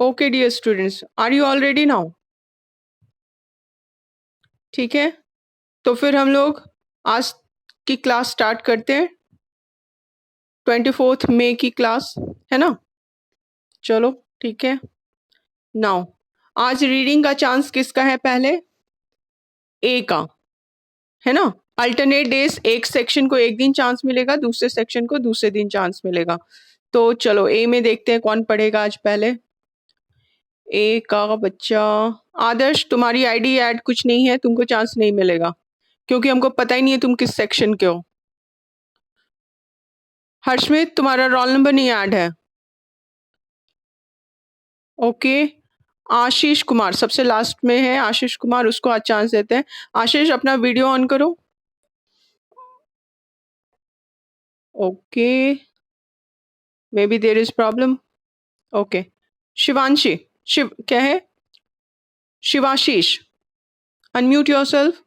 Okay dear students, are you all ready now? ठीक है, तो फिर हम लोग आज की क्लास स्टार्ट करते हैं। 24 मई की क्लास है ना? चलो ठीक है। नाउ आज रीडिंग का चांस किसका है? पहले ए का है ना। अल्टरनेट डेज एक सेक्शन को एक दिन चांस मिलेगा, दूसरे सेक्शन को दूसरे दिन चांस मिलेगा। तो चलो ए में देखते हैं कौन पढ़ेगा आज पहले। ए का बच्चा आदर्श, तुम्हारी आईडी ऐड कुछ नहीं है, तुमको चांस नहीं मिलेगा क्योंकि हमको पता ही नहीं है तुम किस सेक्शन के हो। हर्षमित, तुम्हारा रोल नंबर नहीं ऐड है। ओके, आशीष कुमार सबसे लास्ट में है। आशीष कुमार, उसको आज चांस देते हैं। आशीष, अपना वीडियो ऑन करो। Okay, may be there is problem. Okay, Shivanshi, Shiv क्या है? Shivashish, unmute yourself.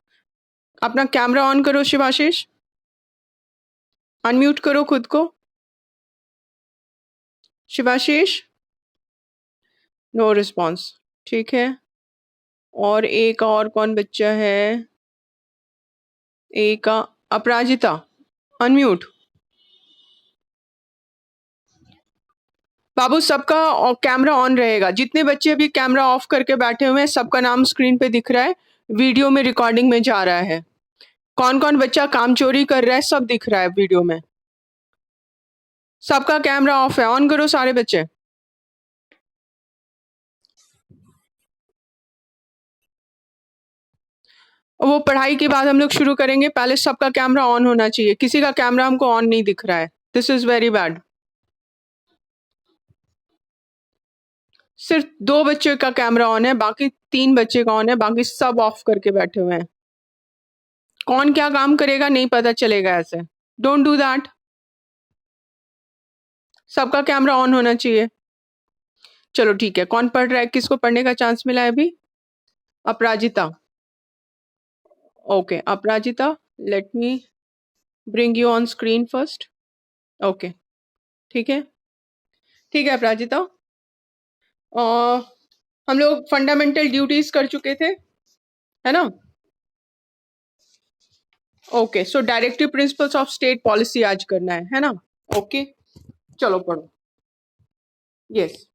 अपना कैमरा ऑन करो शिवाशीष, अनम्यूट करो खुद को। Shivashish, no response. ठीक है, और एक और कौन बच्चा है? एक का अपराजिता, अनम्यूट। बाबू, सबका कैमरा ऑन रहेगा। जितने बच्चे अभी कैमरा ऑफ करके बैठे हुए हैं, सबका नाम स्क्रीन पे दिख रहा है, वीडियो में रिकॉर्डिंग में जा रहा है। कौन कौन बच्चा काम चोरी कर रहा है सब दिख रहा है वीडियो में। सबका कैमरा ऑफ है, ऑन करो सारे बच्चे। वो पढ़ाई के बाद हम लोग शुरू करेंगे, पहले सबका कैमरा ऑन होना चाहिए। किसी का कैमरा हमको ऑन नहीं दिख रहा है, दिस इज वेरी बैड। सिर्फ 2 बच्चे का कैमरा ऑन है, बाकी 3 बच्चे का ऑन है, बाकी सब ऑफ करके बैठे हुए हैं। कौन क्या काम करेगा नहीं पता चलेगा ऐसे। Don't do that. सबका कैमरा ऑन होना चाहिए। चलो ठीक है, कौन पढ़ रहा है? किसको पढ़ने का चांस मिला है अभी? Aparajita. Okay Aparajita, let me bring you on screen first. Okay ठीक है, ठीक है अपराजिता। हम लोग फंडामेंटल ड्यूटीज कर चुके थे, है ना? Okay, so directive principles of state policy आज करना है ना? ओके चलो पढ़ो। Yes.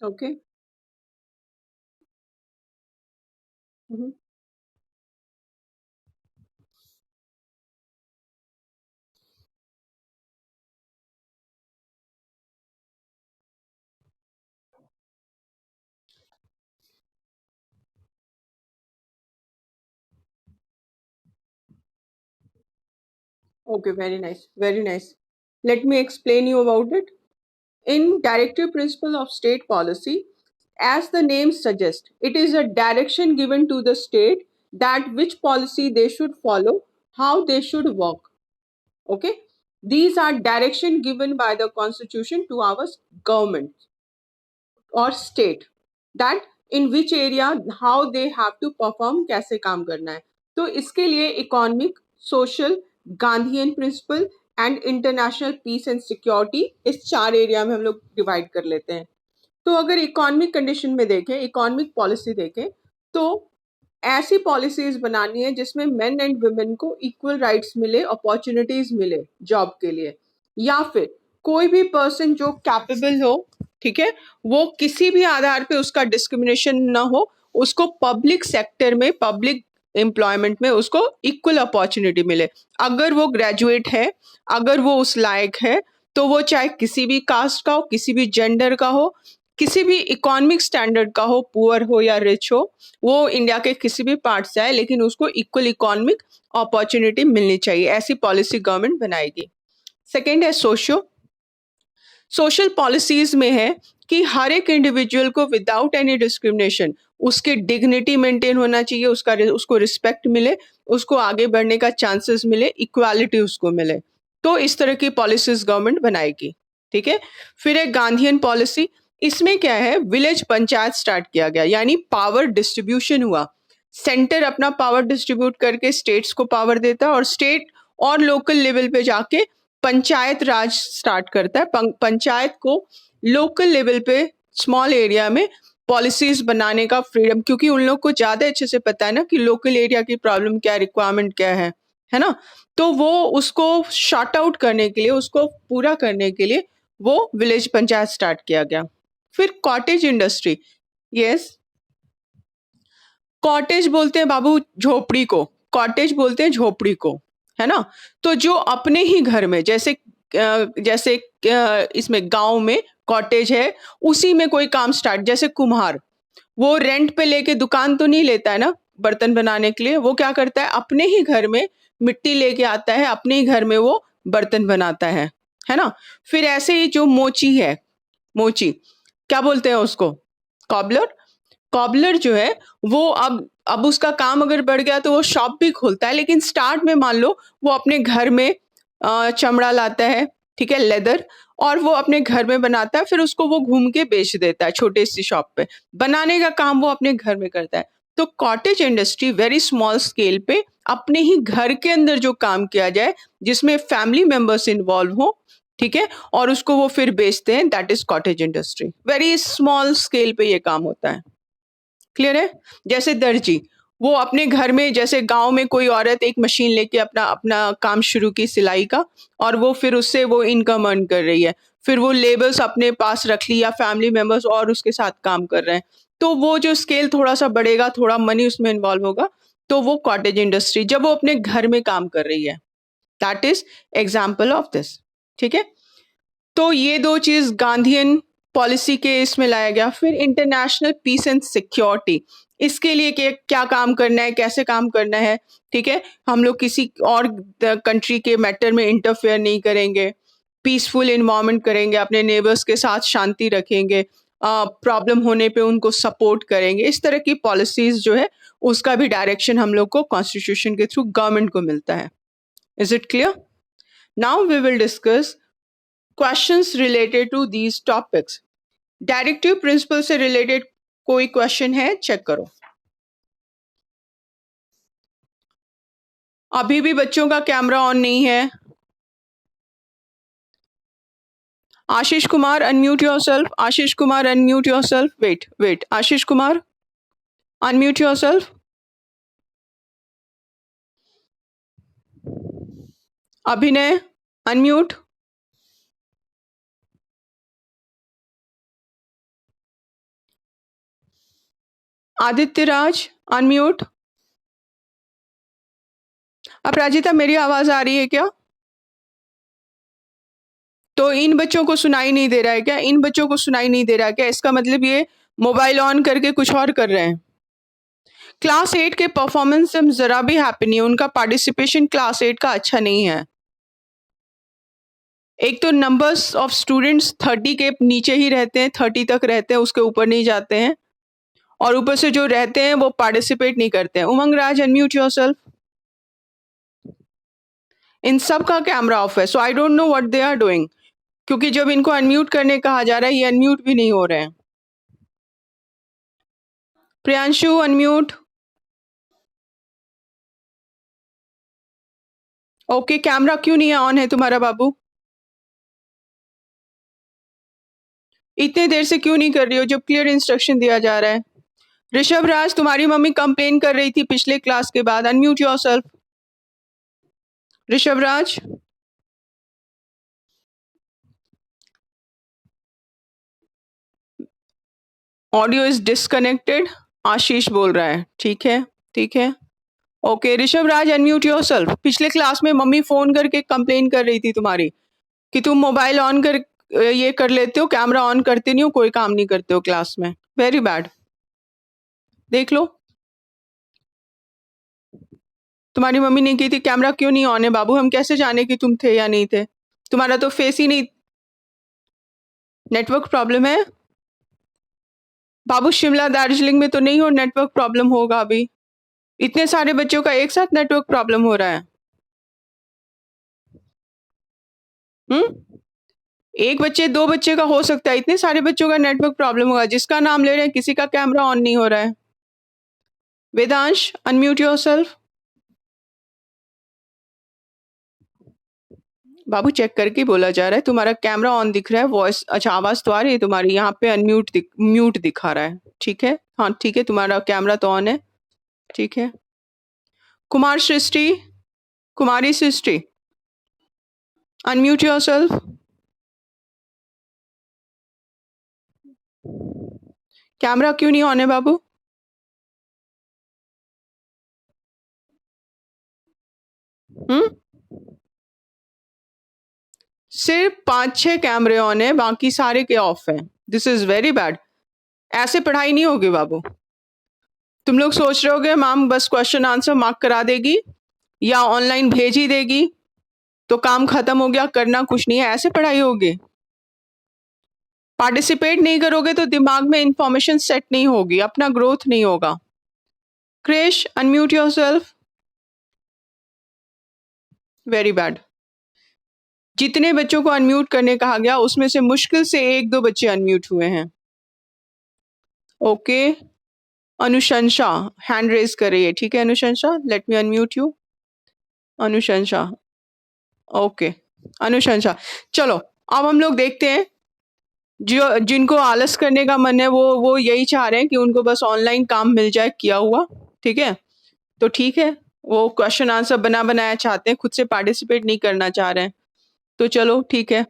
Okay okay, very nice, very nice. Let me explain you about it. In directive principle of state policy, as the name suggests, it is a direction given to the state that which policy they should follow, how they should work. Okay, these are direction given by the constitution to our government or state, that in which area how they have to perform, कैसे काम करना है। तो इसके लिए economic, social, Gandhian principle and international peace and security, इस 4 area में हम लोग डिवाइड कर लेते हैं। तो अगर इकोनॉमिक कंडीशन में देखें, इकोनॉमिक पॉलिसी देखें, तो ऐसी पॉलिसीज बनानी है जिसमें मेन एंड वुमेन को इक्वल राइट्स मिले, अपॉर्चुनिटीज मिले जॉब के लिए, या फिर कोई भी पर्सन जो कैपेबल हो, ठीक है, वो किसी भी आधार पे उसका डिस्क्रिमिनेशन ना हो, उसको पब्लिक सेक्टर में, पब्लिक एम्प्लॉयमेंट में उसको इक्वल अपॉर्चुनिटी मिले। अगर वो ग्रेजुएट है, अगर वो उस लायक है, तो वो चाहे किसी भी कास्ट का हो, किसी भी जेंडर का हो, किसी भी इकोनॉमिक स्टैंडर्ड का हो, पुअर हो या रिच हो, वो इंडिया के किसी भी पार्ट से आए, लेकिन उसको इक्वल इकोनॉमिक अपॉर्चुनिटी मिलनी चाहिए। ऐसी पॉलिसी गवर्नमेंट बनाएगी। सेकेंड है सोशियो। सोशल पॉलिसीज में है कि हर एक इंडिविजुअल को विदाउट एनी डिस्क्रिमिनेशन उसकी डिग्निटी मेंटेन होना चाहिए, उसको रिस्पेक्ट मिले, उसको आगे बढ़ने का चांसेस मिले, इक्वालिटी उसको मिले। तो इस तरह की पॉलिसीज गवर्नमेंट बनाएगी। ठीक है। फिर एक गांधीयन पॉलिसी, इसमें क्या है, विलेज पंचायत स्टार्ट किया गया, यानी पावर डिस्ट्रीब्यूशन हुआ। सेंटर अपना पावर डिस्ट्रीब्यूट करके स्टेट्स को पावर देता है, और स्टेट और लोकल लेवल पे जाके पंचायत राज स्टार्ट करता है। पंचायत को लोकल लेवल पे स्मॉल एरिया में पॉलिसीज बनाने का फ्रीडम, क्योंकि उन लोग को ज्यादा अच्छे से पता है ना कि लोकल एरिया की प्रॉब्लम क्या है, रिक्वायरमेंट क्या है ना। तो वो उसको शॉर्ट आउट करने के लिए, उसको पूरा करने के लिए वो विलेज पंचायत स्टार्ट किया गया। फिर कॉटेज इंडस्ट्री। यस, कॉटेज बोलते हैं बाबू झोपड़ी को, कॉटेज बोलते हैं झोपड़ी को, है ना। तो जो अपने ही घर में, जैसे जैसे इसमें गांव में कॉटेज है, उसी में कोई काम स्टार्ट, जैसे कुम्हार, वो रेंट पे लेके दुकान तो नहीं लेता है ना बर्तन बनाने के लिए, वो क्या करता है, अपने ही घर में मिट्टी लेके आता है, अपने ही घर में वो बर्तन बनाता है ना। फिर ऐसे ही जो मोची है, मोची क्या बोलते हैं उसको, कॉबलर। कॉबलर जो है वो अब उसका काम अगर बढ़ गया तो वो शॉप भी खोलता है, लेकिन स्टार्ट में मान लो वो अपने घर में चमड़ा लाता है, ठीक है, लेदर, और वो अपने घर में बनाता है, फिर उसको वो घूम के बेच देता है छोटे सी शॉप पे। बनाने का काम वो अपने घर में करता है। तो cottage industry very small scale पे अपने ही घर के अंदर जो काम किया जाए, जिसमें फैमिली मेंबर्स इन्वॉल्व हो, ठीक है, और उसको वो फिर बेचते हैं, that is cottage industry. Very small scale पे ये काम होता है। क्लियर है। जैसे दर्जी, वो अपने घर में, जैसे गांव में कोई औरत एक मशीन लेके अपना अपना काम शुरू की सिलाई का, और वो फिर उससे वो इनकम अर्न कर रही है, फिर वो लेबर्स अपने पास रख ली या फैमिली मेंबर्स और उसके साथ काम कर रहे हैं, तो वो जो स्केल थोड़ा सा बढ़ेगा, थोड़ा मनी उसमें इन्वॉल्व होगा, तो वो कॉटेज इंडस्ट्री, जब वो अपने घर में काम कर रही है, that is example of this. ठीक है। तो ये दो चीज गांधीयन पॉलिसी के इसमें लाया गया। फिर इंटरनेशनल पीस एंड सिक्योरिटी, इसके लिए क्या काम करना है, कैसे काम करना है, ठीक है, हम लोग किसी और कंट्री के मैटर में इंटरफेयर नहीं करेंगे, पीसफुल इन्वायरमेंट करेंगे, अपने नेबर्स के साथ शांति रखेंगे, प्रॉब्लम होने पे उनको सपोर्ट करेंगे। इस तरह की पॉलिसीज जो है उसका भी डायरेक्शन हम लोग को कॉन्स्टिट्यूशन के थ्रू गवर्नमेंट को मिलता है। Is it clear? Now we will discuss questions related to these topics. Directive principle से रिलेटेड कोई क्वेश्चन है, चेक करो। अभी भी बच्चों का कैमरा ऑन नहीं है। Ashish Kumar, unmute yourself. Ashish Kumar, unmute yourself. Wait Ashish Kumar, unmute yourself. Abhinay, unmute. Aditya Raj, unmute. Aparajita, मेरी आवाज आ रही है क्या? तो इन बच्चों को सुनाई नहीं दे रहा है क्या? इन बच्चों को सुनाई नहीं दे रहा है क्या? इसका मतलब ये मोबाइल ऑन करके कुछ और कर रहे हैं। क्लास 8 के परफॉर्मेंस से हम जरा भी हैप्पी नहीं है, उनका पार्टिसिपेशन क्लास 8 का अच्छा नहीं है। एक तो नंबर्स ऑफ स्टूडेंट्स 30 के नीचे ही रहते हैं, 30 तक रहते हैं, उसके ऊपर नहीं जाते हैं, और ऊपर से जो रहते हैं वो पार्टिसिपेट नहीं करते हैं। उमंग राज, अनम्यूट योरसेल्फ। इन सब का कैमरा ऑफ है, so I don't know what they are doing, क्योंकि जब इनको अनम्यूट करने कहा जा रहा है ये अनम्यूट भी नहीं हो रहे हैं। प्रियांशु, अनम्यूट। ओके, कैमरा क्यों नहीं ऑन है तुम्हारा बाबू? इतने देर से क्यों नहीं कर रही हो जब क्लियर इंस्ट्रक्शन दिया जा रहा है? ऋषभ राज, तुम्हारी मम्मी कंप्लेन कर रही थी पिछले क्लास के बाद। Unmute yourself. Rishabh Raj, audio is disconnected. Ashish बोल रहा है। ठीक है, ठीक है। Okay Rishabh Raj, unmute yourself. पिछले क्लास में मम्मी फोन करके कंप्लेन कर रही थी तुम्हारी कि तुम मोबाइल ऑन कर ये कर लेते हो, कैमरा ऑन करते नहीं हो, कोई काम नहीं करते हो क्लास में। Very bad. देख लो, तुम्हारी मम्मी ने की थी कैमरा क्यों नहीं ऑन है बाबू? हम कैसे जाने कि तुम थे या नहीं थे? तुम्हारा तो फेस ही नहीं। नेटवर्क प्रॉब्लम है बाबू। शिमला दार्जिलिंग में तो नहीं हो नेटवर्क प्रॉब्लम होगा अभी। इतने सारे बच्चों का एक साथ नेटवर्क प्रॉब्लम हो रहा है। हम्म, एक बच्चे दो बच्चे का हो सकता है, इतने सारे बच्चों का नेटवर्क प्रॉब्लम होगा। जिसका नाम ले रहे हैं किसी का कैमरा ऑन नहीं हो रहा है। Vedansh, unmute yourself. बाबू चेक करके बोला जा रहा है, तुम्हारा कैमरा ऑन दिख रहा है, वॉइस अच्छा आवाज तो आ रही है तुम्हारी, यहाँ पे म्यूट दिखा रहा है। ठीक है, हाँ ठीक है, तुम्हारा कैमरा तो ऑन है। ठीक है। कुमार सृष्टि, कुमारी सृष्टि, अनम्यूट योरसेल्फ। कैमरा क्यों नहीं ऑन है बाबू? हम्म, सिर्फ 5-6 कैमरे ऑन है, बाकी सारे के ऑफ है। This is very bad. ऐसे पढ़ाई नहीं होगी बाबू। तुम लोग सोच रहे होगे मैम बस क्वेश्चन आंसर मार्क करा देगी या ऑनलाइन भेज ही देगी तो काम खत्म हो गया, करना कुछ नहीं है। ऐसे पढ़ाई होगी? पार्टिसिपेट नहीं करोगे तो दिमाग में इंफॉर्मेशन सेट नहीं होगी, अपना ग्रोथ नहीं होगा। क्रेश, अनम्यूट योरसेल्फ। Very bad. जितने बच्चों को अनम्यूट करने कहा गया उसमें से मुश्किल से एक दो बच्चे अनम्यूट हुए हैं। ओके, अनुशंसा हैंड रेज कर रही है। ठीक है अनुशंसा, लेट मी अनम्यूट यू। अनुशंसा, ओके अनुशंसा। चलो अब हम लोग देखते हैं जो जिनको आलस करने का मन है वो यही चाह रहे हैं कि उनको बस ऑनलाइन काम मिल जाए किया हुआ। ठीक है, तो ठीक है, वो क्वेश्चन आंसर बना बनाया चाहते हैं, खुद से पार्टिसिपेट नहीं करना चाह रहे हैं। तो चलो ठीक है।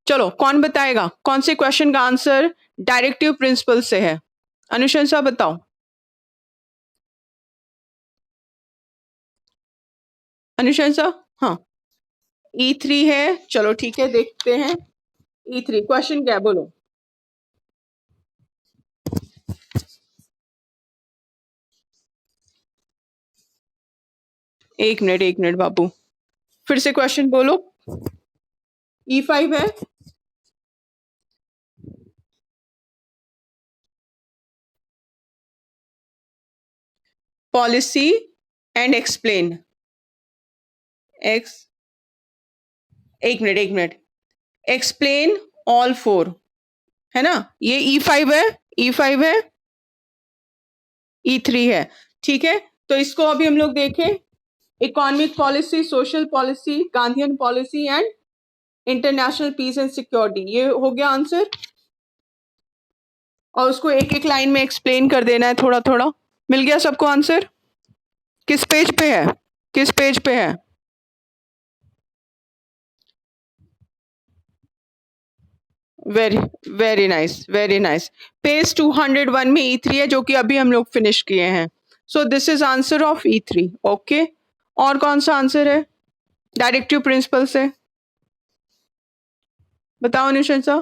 चलो कौन बताएगा कौन से क्वेश्चन का आंसर डायरेक्टिव प्रिंसिपल से है? अनुशंसा बताओ। अनुशंसा, हाँ। E3 है, चलो ठीक है देखते हैं। E3 क्वेश्चन क्या है बोलो। एक मिनट बाबू, फिर से क्वेश्चन बोलो। E5 है। Policy and explain. एक्स एक मिनट, एक्सप्लेन ऑल फोर, है ना? ये E5 है, E5 है, E3 है। ठीक है, तो इसको अभी हम लोग देखें। Economic policy, social policy, Gandhian policy and international peace and security, ये हो गया आंसर। और उसको एक एक लाइन में एक्सप्लेन कर देना है थोड़ा थोड़ा। मिल गया सबको आंसर? किस पेज पे है, किस पेज पे है? Very very nice, very nice. Page 201 में E3 है जो कि अभी हम लोग फिनिश किए हैं। So this is answer of E3। Okay, और कौन सा आंसर है डायरेक्टिव प्रिंसिपल से? बताओ अनुशंसा।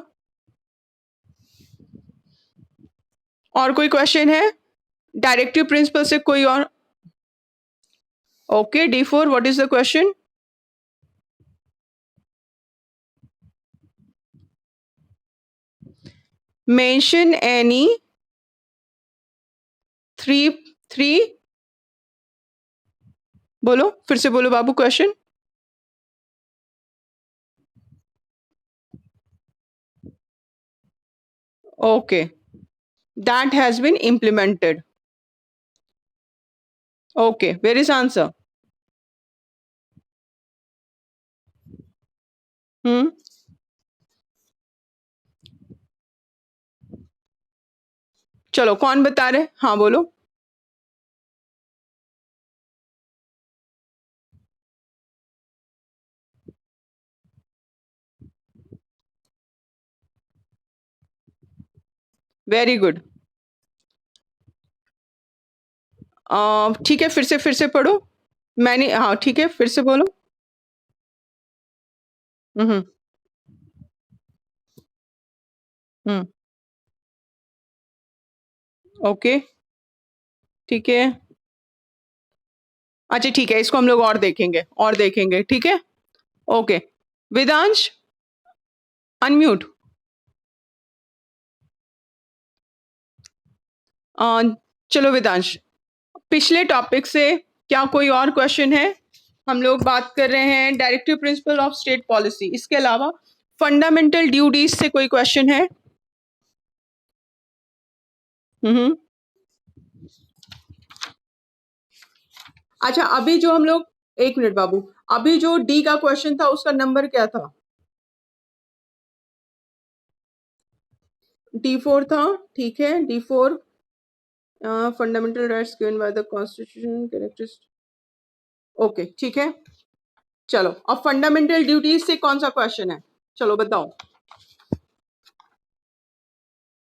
और कोई क्वेश्चन है डायरेक्टिव प्रिंसिपल से, कोई और? Okay, D4 what is the question? Mention any three three बोलो, फिर से बोलो बाबू question. Okay, that has been implemented. Okay, where is answer? Hmm, चलो कौन बता रहे? हाँ बोलो। Very good. ठीक है, फिर से पढ़ो। मैंने, हाँ ठीक है, फिर से बोलो। हम्म। हम्म। ओके। ठीक है। अच्छा ठीक है, इसको हम लोग और देखेंगे, ठीक है। ओके। वेदांश, अनम्यूट। चलो वेदांश, पिछले टॉपिक से क्या कोई और क्वेश्चन है? हम लोग बात कर रहे हैं directive principle of state policy, इसके अलावा फंडामेंटल ड्यूटीज से कोई क्वेश्चन है? हम्म। अच्छा, अभी जो हम लोग, एक मिनट बाबू, अभी जो डी का क्वेश्चन था उसका नंबर क्या था? D4 था, ठीक है, D4। Fundamental rights given by the constitution characteristic. Okay ठीक है। चलो, अब फंडामेंटल ड्यूटीज से कौन सा क्वेश्चन है? चलो बताओ।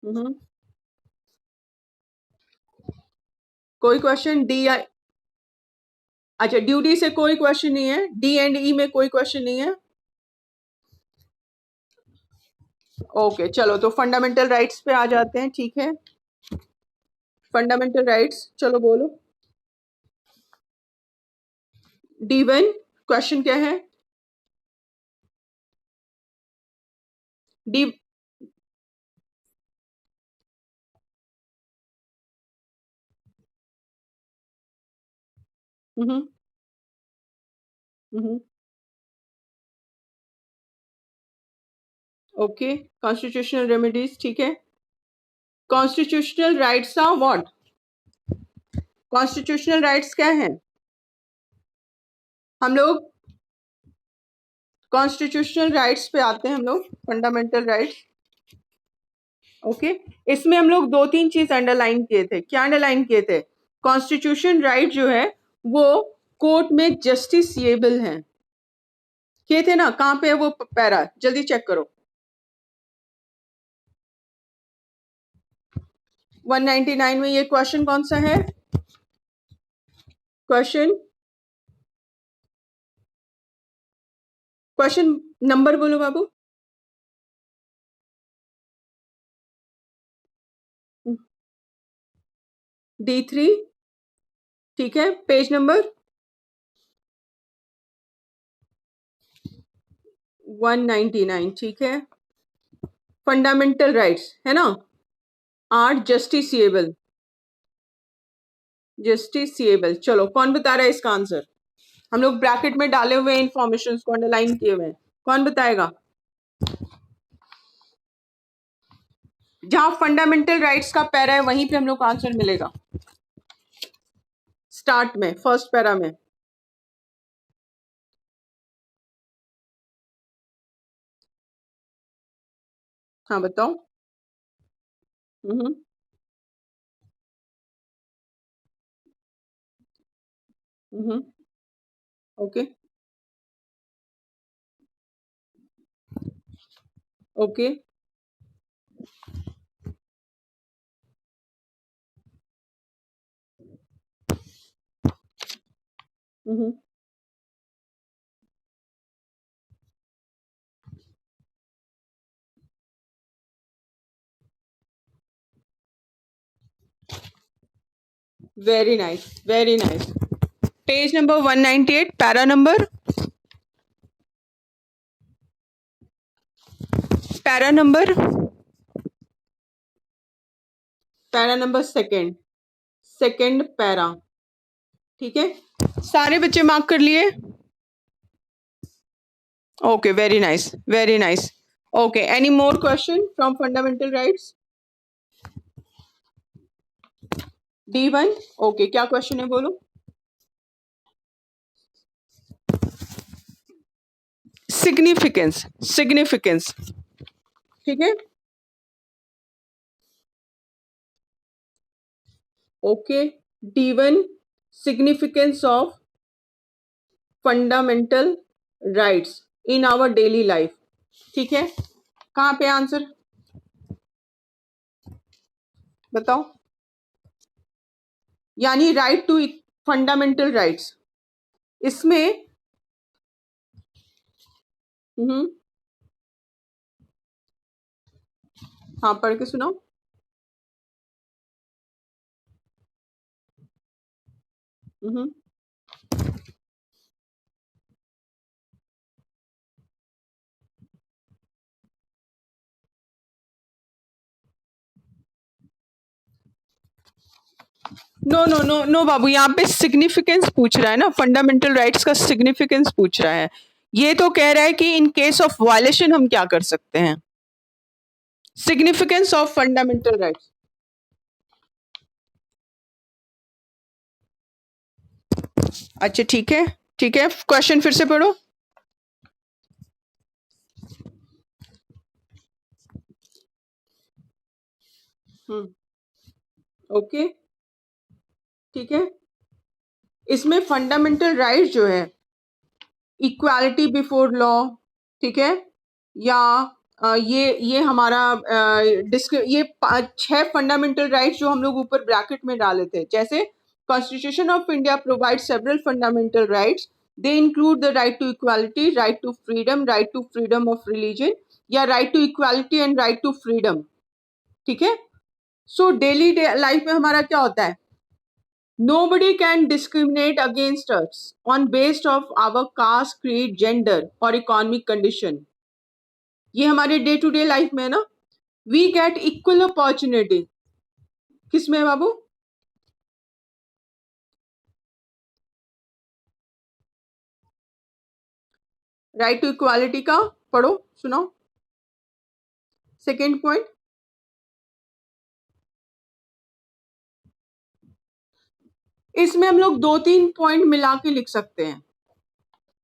हम्म। कोई क्वेश्चन डी या, अच्छा ड्यूटी से कोई क्वेश्चन नहीं है, डी एंड ई में कोई क्वेश्चन नहीं है। ओके चलो, तो फंडामेंटल राइट्स पे आ जाते हैं, ठीक है। फंडामेंटल राइट्स, चलो बोलो। D1 क्वेश्चन क्या है? D. Hmm. Hmm. Okay, constitutional remedies, ठीक है। Constitutional rights are what? Constitutional rights क्या है? हम लोग कॉन्स्टिट्यूशनल राइट्स पे आते हैं, हम लोग फंडामेंटल राइट्स। ओके, इसमें हम लोग दो तीन चीज अंडरलाइन किए थे। क्या अंडरलाइन किए थे? कॉन्स्टिट्यूशन राइट जो है वो कोर्ट में जस्टिसिएबल है, किए थे ना? कहां पे है वो पैरा, जल्दी चेक करो। 199 में ये क्वेश्चन कौन सा है? क्वेश्चन, क्वेश्चन नंबर बोलो बाबू। D3, ठीक है, पेज नंबर 199, ठीक है। फंडामेंटल राइट्स है ना, आर जस्टिसिएबल, जस्टिसिएबल। चलो कौन बता रहा है इसका आंसर? हम लोग ब्रैकेट में डाले हुए इंफॉर्मेशन को अंडरलाइन किए हुए हैं, कौन बताएगा? जहां फंडामेंटल राइट्स का पैरा है वहीं पे हम लोग को आंसर मिलेगा, स्टार्ट में, फर्स्ट पैरा में। हाँ बताओ। Hmm. Hmm. Okay. Okay. Hmm. Very nice, very nice. Page number 198, para number, para number, para number second, second para, ठीक है। सारे बच्चे मार्क कर लिए? Okay, very nice, very nice. Okay, any more question from fundamental rights? D1, okay, क्या question है बोलो। Significance, significance, ठीक है। Okay, D1 significance of fundamental rights in our daily life, ठीक है। कहाँ पे आंसर बताओ, यानी राइट टू फंडामेंटल राइट्स, इसमें हाँ पढ़ के सुनाओ। नो नो नो नो बाबू, यहाँ पे सिग्निफिकेंस पूछ रहा है ना, फंडामेंटल राइट्स का सिग्निफिकेंस पूछ रहा है। ये तो कह रहा है कि इन केस ऑफ वायलेशन हम क्या कर सकते हैं। सिग्निफिकेंस ऑफ फंडामेंटल राइट्स, अच्छा ठीक है, ठीक है, क्वेश्चन फिर से पढ़ो। ओके, ठीक है। इसमें फंडामेंटल राइट जो है, इक्वालिटी बिफोर लॉ, ठीक है, या ये हमारा ये 6 फंडामेंटल राइट्स जो हम लोग ऊपर ब्रैकेट में डाले थे, जैसे constitution of India provide several fundamental rights, they include the right to equality, right to freedom of religion, या right to equality and right to freedom, ठीक है। सो डेली लाइफ में हमारा क्या होता है, nobody can discriminate against us on based of our caste, creed, gender or economic condition. ये हमारे डे टू डे लाइफ में है ना। वी गेट इक्वल अपॉर्चुनिटी, किसमें है बाबू, राइट टू इक्वालिटी का पढ़ो सुनाओ। सेकेंड पॉइंट, इसमें हम लोग 2-3 पॉइंट मिला के लिख सकते हैं।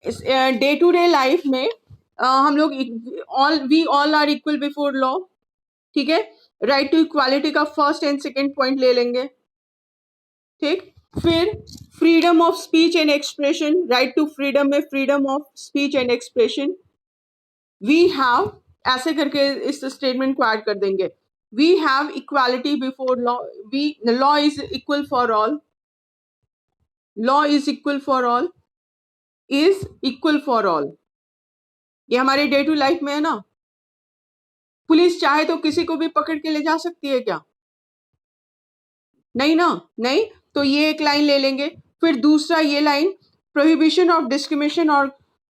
इस डे टू डे लाइफ में हम लोग we all are equal before law, ठीक है। राइट टू इक्वालिटी का फर्स्ट एंड सेकेंड पॉइंट ले लेंगे, ठीक। फिर freedom of speech and expression, right to freedom में freedom of speech and expression, we have, ऐसे करके इस स्टेटमेंट को ऐड कर देंगे, we have equality before law, we law is equal for all, law is equal for all, is equal for all. ये हमारे day to life में है ना। पुलिस चाहे तो किसी को भी पकड़ के ले जा सकती है क्या, नहीं ना, नहीं। तो ये एक लाइन ले लेंगे। फिर दूसरा ये लाइन, प्रोहिबिशन ऑफ डिस्क्रिमिनेशन और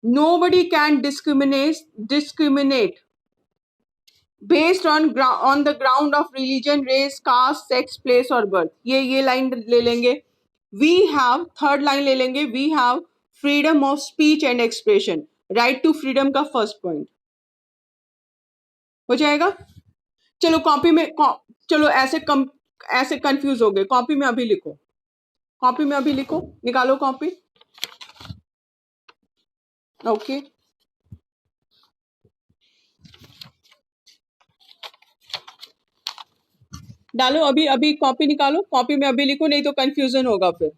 nobody can discriminate based on the ground of religion, race, caste, sex, place और birth, ये लाइन ले लेंगे। we have, थर्ड लाइन ले लेंगे, we have freedom of speech and expression, right to freedom का first point हो जाएगा। चलो कॉपी में चलो ऐसे कंफ्यूज हो गए, कॉपी में अभी लिखो, कॉपी में अभी लिखो, निकालो कॉपी। ओके, डालो अभी, अभी कॉपी निकालो, कॉपी में अभी लिखो, नहीं तो कंफ्यूजन होगा फिर।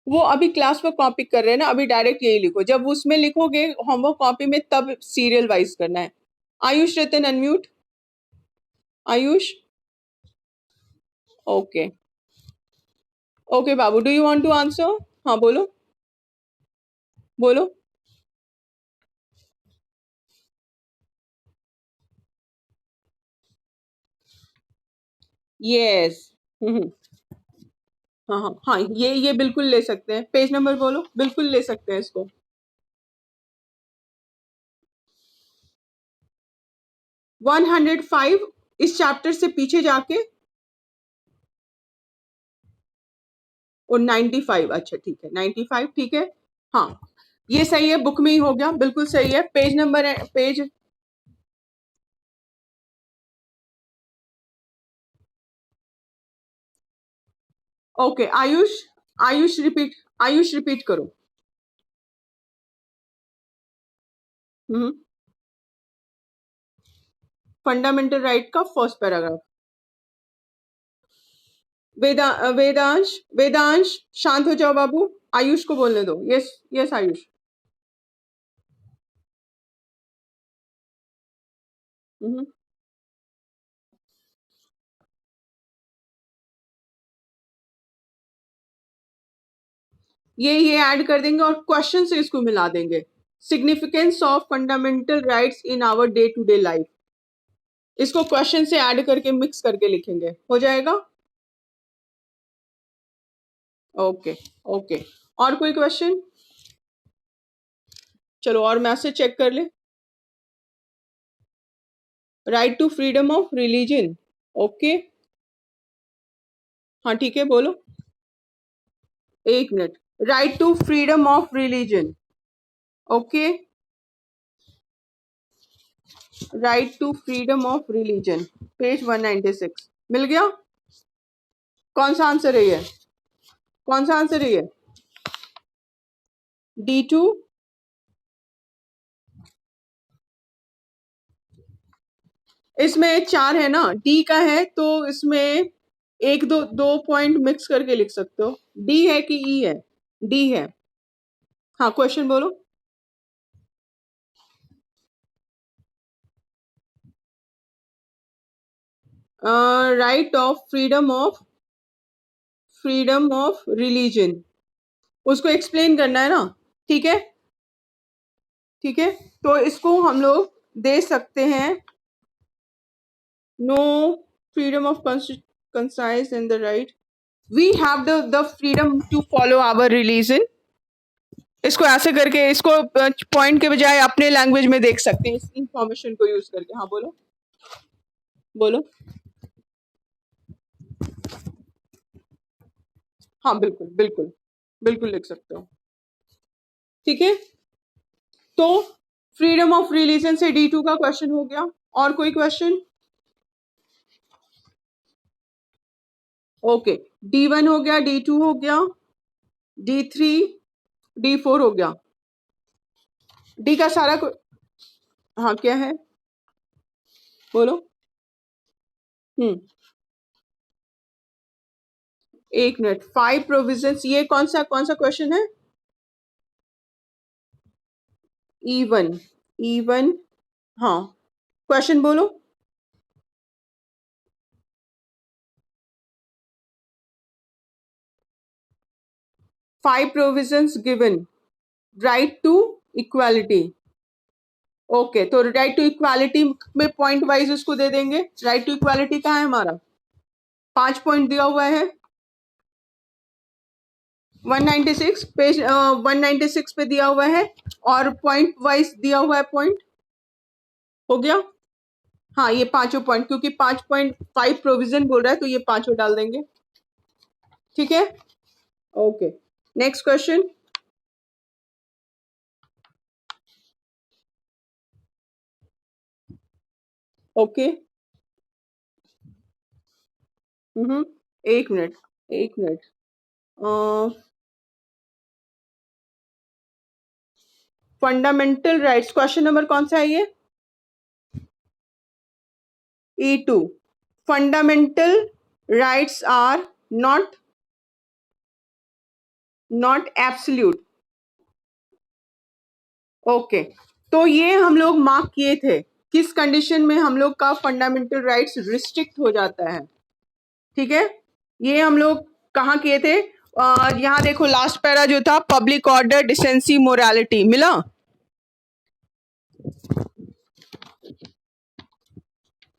वो अभी क्लास पर कॉपी कर रहे हैं ना, अभी डायरेक्ट यही लिखो, जब उसमें लिखोगे होमवर्क कॉपी में तब सीरियल वाइज करना है। Ayush Ratan unmute, Ayush, okay okay बाबू, do you want to answer, हाँ बोलो बोलो। यस, हाँ हाँ हाँ, ये बिल्कुल ले सकते हैं, पेज नंबर बोलो, बिल्कुल ले सकते हैं इसको। 105 इस चैप्टर से पीछे जाके, और 95, अच्छा ठीक है 95, ठीक है, हाँ ये सही है, बुक में ही हो गया, बिल्कुल सही है। पेज नंबर है, page, okay Ayush, Ayush repeat करो। फंडामेंटल राइट का फर्स्ट पैराग्राफ। वेदांश वेदांश शांत हो जाओ बाबू, आयुष को बोलने दो। Yes yes Ayush. हम्म। ये ऐड कर देंगे और क्वेश्चन से इसको मिला देंगे। Significance of fundamental rights in our day to day life, इसको क्वेश्चन से ऐड करके मिक्स करके लिखेंगे, हो जाएगा। ओके ओके, और कोई क्वेश्चन? चलो और मैसेज चेक कर ले। Right to freedom of religion, okay. हाँ ठीक है, बोलो। एक minute. Right to freedom of religion, okay. Right to freedom of religion, page 196 मिल गया। कौन सा आंसर है ये? कौन सा आंसर है ये? D2। इसमें 4 है ना, डी का है तो इसमें एक दो दो पॉइंट मिक्स करके लिख सकते हो। डी है कि ई है? डी है। हाँ क्वेश्चन बोलो। Right of freedom of religion, उसको एक्सप्लेन करना है ना, ठीक है। ठीक है, तो इसको हम लोग दे सकते हैं no freedom of conscience in the right, we have the freedom to follow our religion. इसको ऐसे करके, इसको पॉइंट के बजाय अपने लैंग्वेज में देख सकते हैं इस इंफॉर्मेशन को यूज करके। हाँ बोलो बोलो। हाँ बिल्कुल बिल्कुल बिल्कुल लिख सकते हो, ठीक है। तो फ्रीडम ऑफ रिलीजन से D2 का क्वेश्चन हो गया। और कोई क्वेश्चन? ओके, D1 हो गया, D2 हो गया, D3, D4 हो गया। डी का सारा हाँ क्या है, बोलो। एक मिनट। 5 प्रोविजंस, ये कौन सा क्वेश्चन है? E1 हाँ, क्वेश्चन बोलो। 5 provisions given, right to equality. Okay, तो राइट टू इक्वालिटी में पॉइंट वाइज उसको दे देंगे। राइट टू इक्वालिटी कहाँ है हमारा? 5 पॉइंट दिया हुआ है। 196 पेज 196 पे दिया हुआ है और पॉइंट वाइज दिया हुआ है। पॉइंट हो गया। हाँ ये पांचों पॉइंट, क्योंकि 5.5 प्रोविजन बोल रहा है तो ये पांचों डाल देंगे, ठीक है। Okay, next question. ओके, एक मिनट एक minute. Fundamental rights, question number कौन सा है ये? E2। Fundamental rights are not absolute. Okay, तो ये हम लोग मार्क किए थे किस कंडीशन में हम लोग का फंडामेंटल राइट्स रिस्ट्रिक्ट हो जाता है, ठीक है। ये हम लोग कहाँ किए थे? यहाँ देखो लास्ट पैरा जो था, पब्लिक ऑर्डर, डिसेंसी, मोरालिटी, मिला।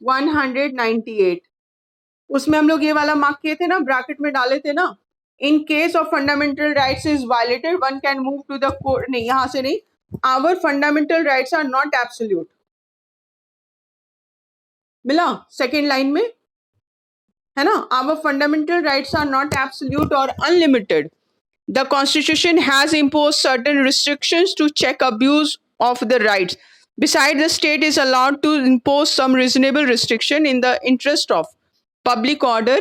198, उसमें हम लोग ये वाला मार्क किए थे ना, ब्रैकेट में डाले थे ना। In case of fundamental rights is violated one can move to the court, नहीं यहां से नहीं, our fundamental rights are not absolute, मिला सेकेंड लाइन में, है ना। Our fundamental rights are not absolute और unlimited. The Constitution has imposed certain restrictions to check abuse of the rights. Besides, the state is allowed to impose some reasonable restriction in the interest of public order,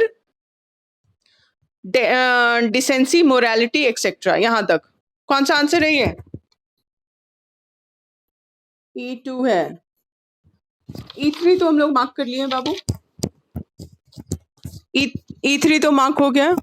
decency, morality, etc. यहाँ तक कौन सा answer है ये? E2 है, E3 तो हम लोग मार्क कर लिए हैं बाबू, E3 तो मार्क हो गया,